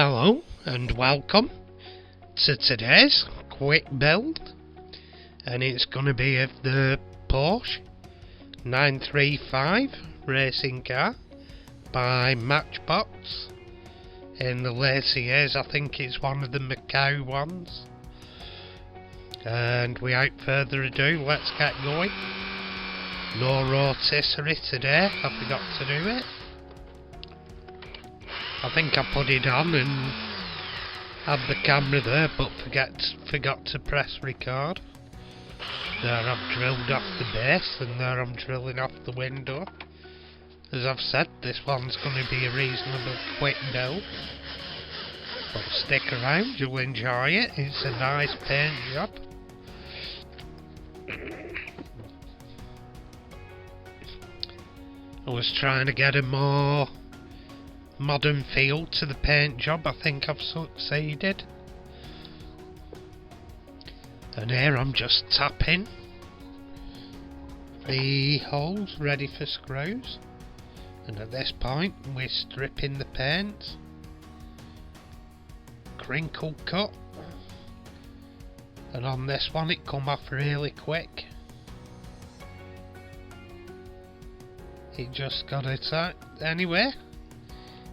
Hello and welcome to today's quick build, and it's going to be of the Porsche 935 racing car by Matchbox in the later years. I think it's one of the Macau ones. And without further ado, let's get going. No rotisserie today, I forgot to do it. I think I put it on and had the camera there, but forgot to press record. There I've drilled off the base, and there I'm drilling off the window. As I've said, this one's going to be a reasonable quick build, but stick around, you'll enjoy it. It's a nice paint job. I was trying to get a more modern feel to the paint job. I think I've succeeded. And here I'm just tapping the holes ready for screws, and at this point we're stripping the paint, crinkle cut, and on this one it come off really quick. It just got it out. Anyway,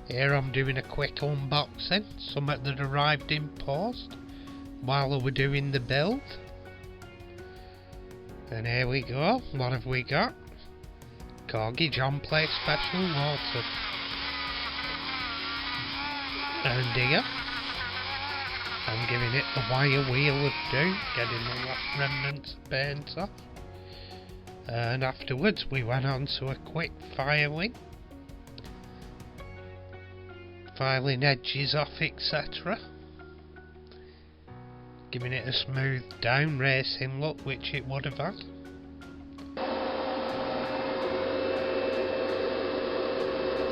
here I'm doing a quick unboxing, something that arrived in post while I were doing the build. And here we go, what have we got? Corgi John Play Special Water. And here, I'm giving it the wire wheel of doom, getting the last remnants of paint off. And afterwards we went on to a quick filing edges off, etc. Giving it a smooth down racing look, which it would have had.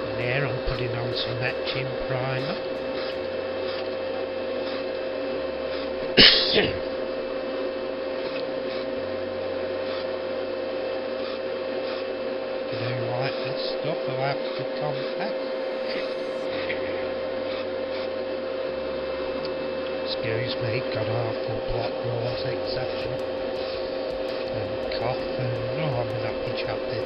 And here I'm putting on some etching primer. If you do like this stuff, I'll have to confess. Excuse me, got awful block roars, etc. And cough, and oh, I'm an happy chappy.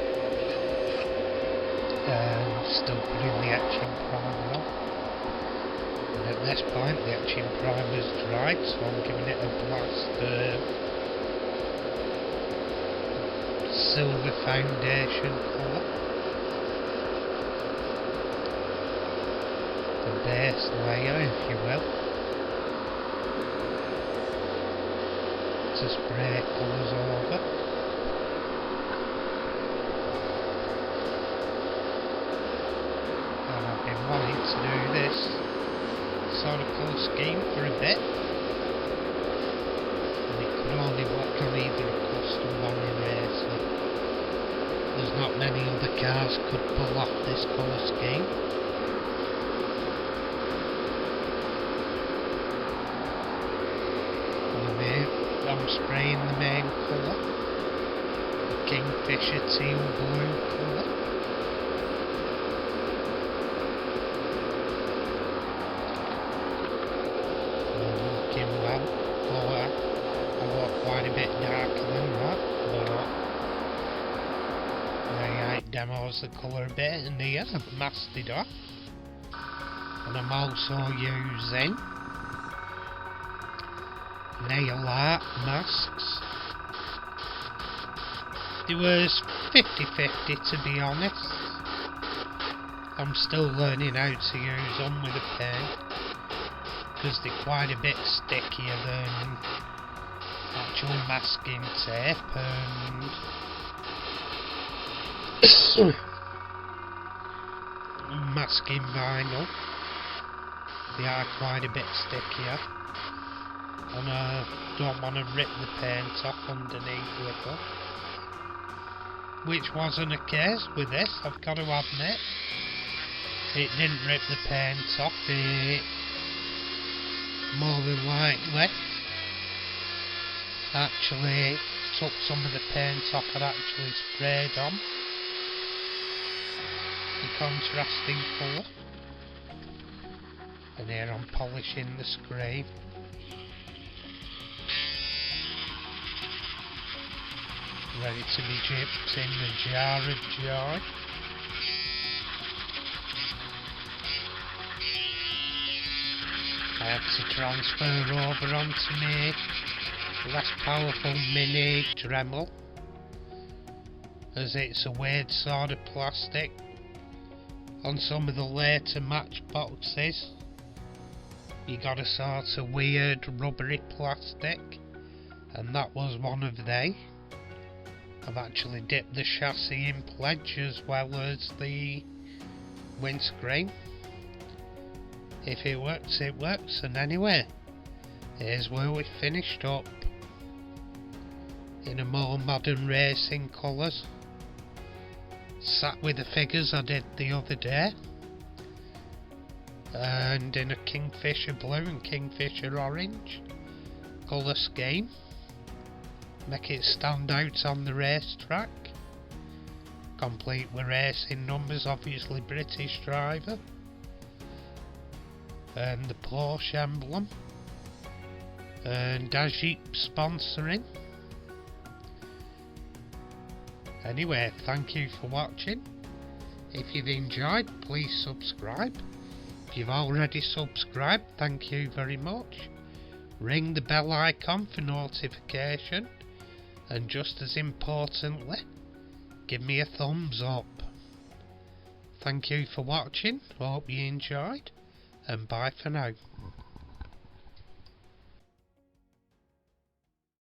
Still putting the etching primer on. And at this point the etching primer's dried, so I'm giving it a blast silver foundation colour. The base layer, if you will. To spray colours over. And I've been wanting to do this sort of colour scheme for a bit, and it could only work on either a custom one or racer. There's not many other cars could pull off this colour scheme. I'm spraying the main colour, the Kingfisher teal blue colour. Looking well. I want quite a bit darker than that, but I demos the colour a bit, and here I've masked it off. And I'm also using nail art masks. It was 50-50 to be honest. I'm still learning how to use them with a pen, because they're quite a bit stickier than actual masking tape and masking vinyl. They are quite a bit stickier. And I don't want to rip the paint off underneath with them, which wasn't the case with this, I've got to admit. It didn't rip the paint off, it more than likely actually took some of the paint off I'd actually sprayed on, the contrasting colour. And here I'm polishing the screen. Ready to be dipped in the jar of joy. I have to transfer over onto my less powerful mini Dremel, as it's a weird sort of plastic. On some of the later matchboxes you got a sort of weird rubbery plastic, and that was one of they. I've actually dipped the chassis in pledge as well as the windscreen. If it works, it works. And anyway, here's where we finished up in a more modern racing colours. Sat with the figures I did the other day, and in a Kingfisher blue and Kingfisher orange colour scheme. Make it stand out on the racetrack. Complete with racing numbers, obviously British driver, and the Porsche emblem, and Dajip sponsoring. Anyway, thank you for watching. If you've enjoyed, please subscribe. If you've already subscribed, thank you very much. Ring the bell icon for notification, and just as importantly, give me a thumbs up. Thank you for watching, hope you enjoyed, and bye for now.